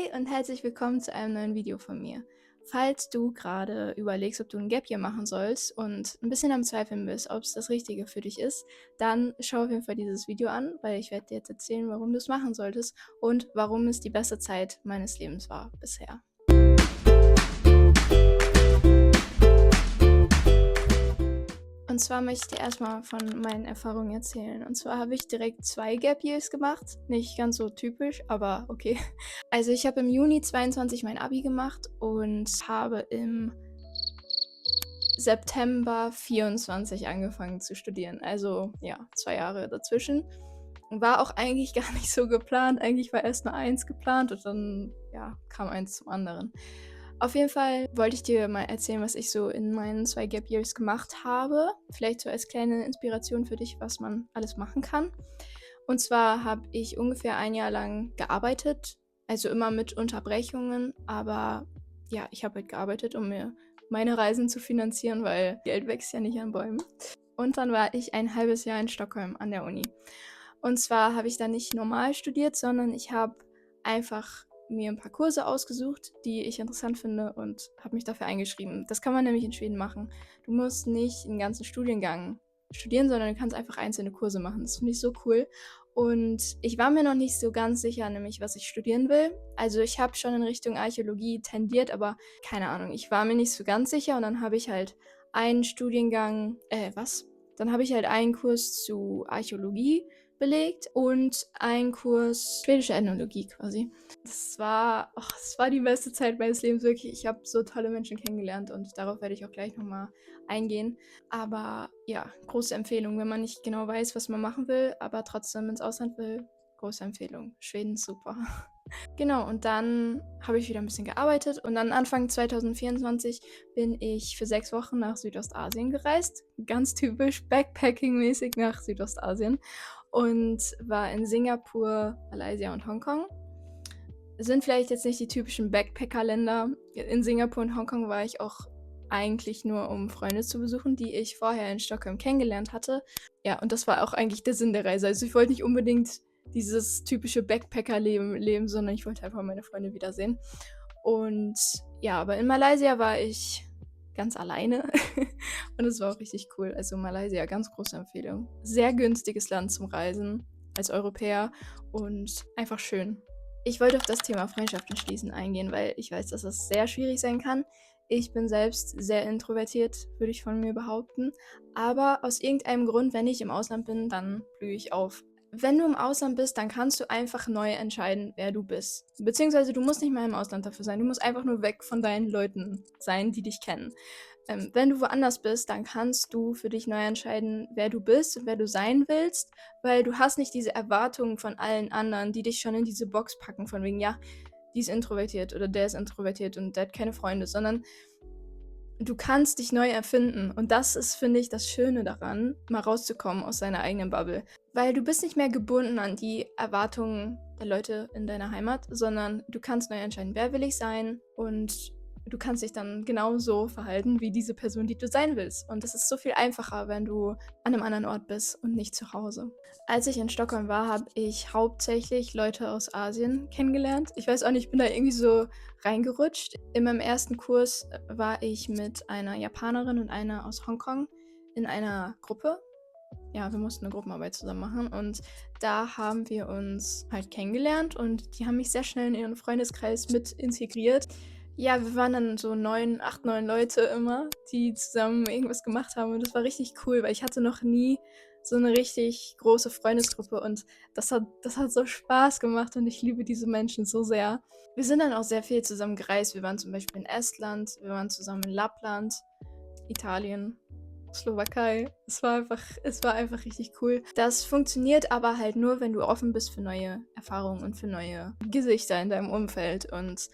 Hi und herzlich willkommen zu einem neuen Video von mir. Falls du gerade überlegst, ob du ein Gap Year machen sollst und ein bisschen am Zweifeln bist, ob es das Richtige für dich ist, dann schau auf jeden Fall dieses Video an, weil ich werde dir jetzt erzählen, warum du es machen solltest und warum es die beste Zeit meines Lebens war bisher. Und zwar möchte ich dir erstmal von meinen Erfahrungen erzählen. Und zwar habe ich direkt 2 Gap Years gemacht. Nicht ganz so typisch, aber okay. Also ich habe im Juni 22 mein Abi gemacht und habe im September 24 angefangen zu studieren. Also ja, 2 Jahre dazwischen. War auch eigentlich gar nicht so geplant. Eigentlich war erst nur eins geplant und dann ja, kam eins zum anderen. Auf jeden Fall wollte ich dir mal erzählen, was ich so in meinen 2 Gap Years gemacht habe. Vielleicht so als kleine Inspiration für dich, was man alles machen kann. Und zwar habe ich ungefähr ein Jahr lang gearbeitet, also immer mit Unterbrechungen, aber ja, ich habe halt gearbeitet, um mir meine Reisen zu finanzieren, weil Geld wächst ja nicht an Bäumen. Und dann war ich ein halbes Jahr in Stockholm an der Uni. Und zwar habe ich da nicht normal studiert, sondern ich habe einfach mir ein paar Kurse ausgesucht, die ich interessant finde und habe mich dafür eingeschrieben. Das kann man nämlich in Schweden machen. Du musst nicht einen ganzen Studiengang studieren, sondern du kannst einfach einzelne Kurse machen. Das finde ich so cool. Und ich war mir noch nicht so ganz sicher, nämlich was ich studieren will. Also ich habe schon in Richtung Archäologie tendiert, aber keine Ahnung, ich war mir nicht so ganz sicher und dann habe ich halt einen Studiengang, Dann habe ich halt einen Kurs zu Archäologie belegt und einen Kurs schwedische Ethnologie quasi. Das war die beste Zeit meines Lebens, wirklich. Ich habe so tolle Menschen kennengelernt und darauf werde ich auch gleich nochmal eingehen. Aber ja, große Empfehlung, wenn man nicht genau weiß, was man machen will, aber trotzdem ins Ausland will, große Empfehlung. Schweden ist super. Genau, und dann habe ich wieder ein bisschen gearbeitet und dann Anfang 2024 bin ich für 6 Wochen nach Südostasien gereist. Ganz typisch Backpacking-mäßig nach Südostasien und war in Singapur, Malaysia und Hongkong. Sind vielleicht jetzt nicht die typischen Backpacker-Länder. In Singapur und Hongkong war ich auch eigentlich nur, um Freunde zu besuchen, die ich vorher in Stockholm kennengelernt hatte. Ja, und das war auch eigentlich der Sinn der Reise. Also ich wollte nicht unbedingt dieses typische Backpacker-Leben leben, sondern ich wollte einfach meine Freunde wiedersehen. Und ja, aber in Malaysia war ich ganz alleine und es war auch richtig cool. Also Malaysia, ganz große Empfehlung. Sehr günstiges Land zum Reisen als Europäer und einfach schön. Ich wollte auf das Thema Freundschaften schließen eingehen, weil ich weiß, dass das sehr schwierig sein kann. Ich bin selbst sehr introvertiert, würde ich von mir behaupten. Aber aus irgendeinem Grund, wenn ich im Ausland bin, dann blühe ich auf. Wenn du im Ausland bist, dann kannst du einfach neu entscheiden, wer du bist. Beziehungsweise du musst nicht mal im Ausland dafür sein. Du musst einfach nur weg von deinen Leuten sein, die dich kennen. Wenn du woanders bist, dann kannst du für dich neu entscheiden, wer du bist und wer du sein willst, weil du hast nicht diese Erwartungen von allen anderen, die dich schon in diese Box packen, von wegen, ja, die ist introvertiert oder der ist introvertiert und der hat keine Freunde, sondern du kannst dich neu erfinden. Und das ist, finde ich, das Schöne daran, mal rauszukommen aus seiner eigenen Bubble. Weil du bist nicht mehr gebunden an die Erwartungen der Leute in deiner Heimat, sondern du kannst neu entscheiden, wer will ich sein und du kannst dich dann genauso verhalten wie diese Person, die du sein willst. Und das ist so viel einfacher, wenn du an einem anderen Ort bist und nicht zu Hause. Als ich in Stockholm war, habe ich hauptsächlich Leute aus Asien kennengelernt. Ich weiß auch nicht, ich bin da irgendwie so reingerutscht. In meinem ersten Kurs war ich mit einer Japanerin und einer aus Hongkong in einer Gruppe. Ja, wir mussten eine Gruppenarbeit zusammen machen und da haben wir uns halt kennengelernt und die haben mich sehr schnell in ihren Freundeskreis mit integriert. Ja, wir waren dann so 9 Leute immer, die zusammen irgendwas gemacht haben und das war richtig cool, weil ich hatte noch nie so eine richtig große Freundesgruppe und das hat so Spaß gemacht und ich liebe diese Menschen so sehr. Wir sind dann auch sehr viel zusammen gereist. Wir waren zum Beispiel in Estland, wir waren zusammen in Lappland, Italien, Slowakei. Es war einfach richtig cool. Das funktioniert aber halt nur, wenn du offen bist für neue Erfahrungen und für neue Gesichter in deinem Umfeld. Und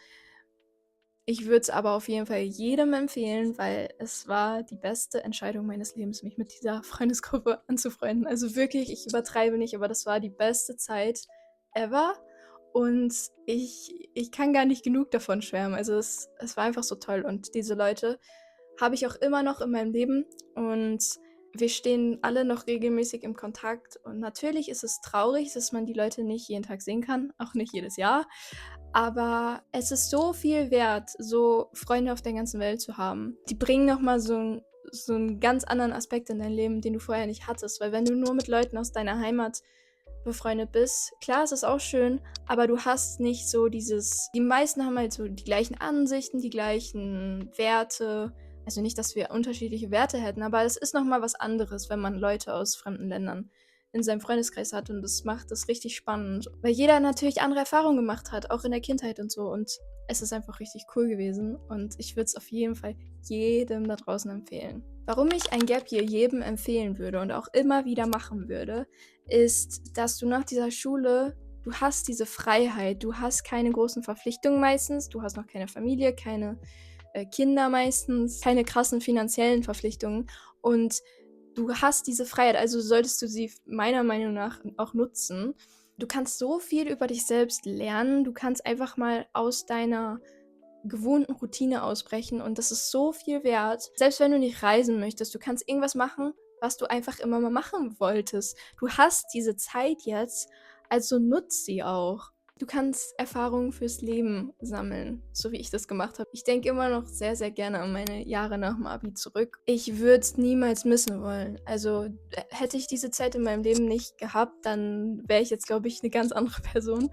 ich würde es aber auf jeden Fall jedem empfehlen, weil es war die beste Entscheidung meines Lebens, mich mit dieser Freundesgruppe anzufreunden. Also wirklich, ich übertreibe nicht, aber das war die beste Zeit ever. Und ich kann gar nicht genug davon schwärmen. Also es war einfach so toll. Und diese Leute habe ich auch immer noch in meinem Leben. Und wir stehen alle noch regelmäßig im Kontakt. Und natürlich ist es traurig, dass man die Leute nicht jeden Tag sehen kann, auch nicht jedes Jahr. Aber es ist so viel wert, so Freunde auf der ganzen Welt zu haben. Die bringen noch mal so 'n ganz anderen Aspekt in dein Leben, den du vorher nicht hattest. Weil wenn du nur mit Leuten aus deiner Heimat befreundet bist, klar, es ist auch schön, aber du hast nicht so dieses die meisten haben halt so die gleichen Ansichten, die gleichen Werte. Also nicht, dass wir unterschiedliche Werte hätten, aber es ist noch mal was anderes, wenn man Leute aus fremden Ländern in seinem Freundeskreis hat und das macht es richtig spannend, weil jeder natürlich andere Erfahrungen gemacht hat, auch in der Kindheit und so und es ist einfach richtig cool gewesen und ich würde es auf jeden Fall jedem da draußen empfehlen. Warum ich ein Gap Year jedem empfehlen würde und auch immer wieder machen würde, ist, dass du nach dieser Schule du hast diese Freiheit, du hast keine großen Verpflichtungen meistens, du hast noch keine Familie, keine, Kinder meistens, keine krassen finanziellen Verpflichtungen und du hast diese Freiheit, also solltest du sie meiner Meinung nach auch nutzen. Du kannst so viel über dich selbst lernen, du kannst einfach mal aus deiner gewohnten Routine ausbrechen und das ist so viel wert. Selbst wenn du nicht reisen möchtest, du kannst irgendwas machen, was du einfach immer mal machen wolltest. Du hast diese Zeit jetzt, also nutz sie auch. Du kannst Erfahrungen fürs Leben sammeln, so wie ich das gemacht habe. Ich denke immer noch sehr, sehr gerne an meine Jahre nach dem Abi zurück. Ich würde es niemals missen wollen. Also hätte ich diese Zeit in meinem Leben nicht gehabt, dann wäre ich jetzt, glaube ich, eine ganz andere Person.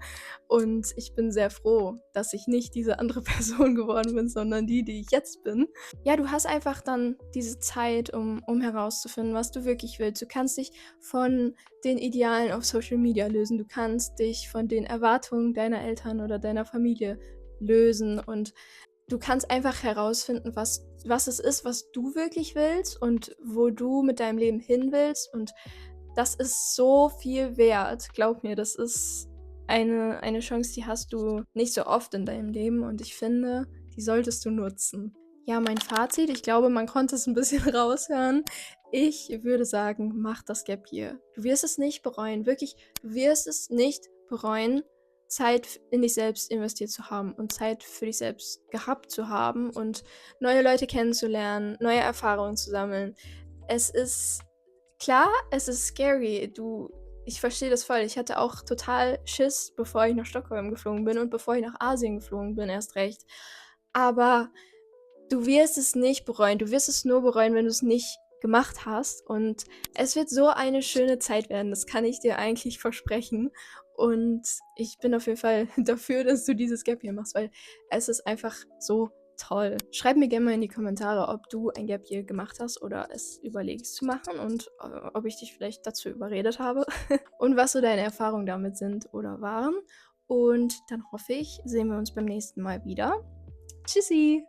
Und ich bin sehr froh, dass ich nicht diese andere Person geworden bin, sondern die ich jetzt bin. Ja, du hast einfach dann diese Zeit, um herauszufinden, was du wirklich willst. Du kannst dich von den Idealen auf Social Media lösen. Du kannst dich von den Erwartungen deiner Eltern oder deiner Familie lösen und du kannst einfach herausfinden, was es ist, was du wirklich willst und wo du mit deinem Leben hin willst und das ist so viel wert. Glaub mir, das ist eine Chance, die hast du nicht so oft in deinem Leben und ich finde, die solltest du nutzen. Ja, mein Fazit, ich glaube, man konnte es ein bisschen raushören. Ich würde sagen, mach das Gap Year. Du wirst es nicht bereuen, wirklich, du wirst es nicht bereuen, Zeit in dich selbst investiert zu haben und Zeit für dich selbst gehabt zu haben und neue Leute kennenzulernen, neue Erfahrungen zu sammeln. Es ist klar, es ist scary. Ich verstehe das voll. Ich hatte auch total Schiss, bevor ich nach Stockholm geflogen bin und bevor ich nach Asien geflogen bin, erst recht. Aber du wirst es nicht bereuen. Du wirst es nur bereuen, wenn du es nicht gemacht hast. Und es wird so eine schöne Zeit werden. Das kann ich dir eigentlich versprechen. Und ich bin auf jeden Fall dafür, dass du dieses Gap hier machst, weil es ist einfach so toll. Schreib mir gerne mal in die Kommentare, ob du ein Gap Year gemacht hast oder es überlegst zu machen und ob ich dich vielleicht dazu überredet habe und was so deine Erfahrungen damit sind oder waren. Und dann hoffe ich, sehen wir uns beim nächsten Mal wieder. Tschüssi!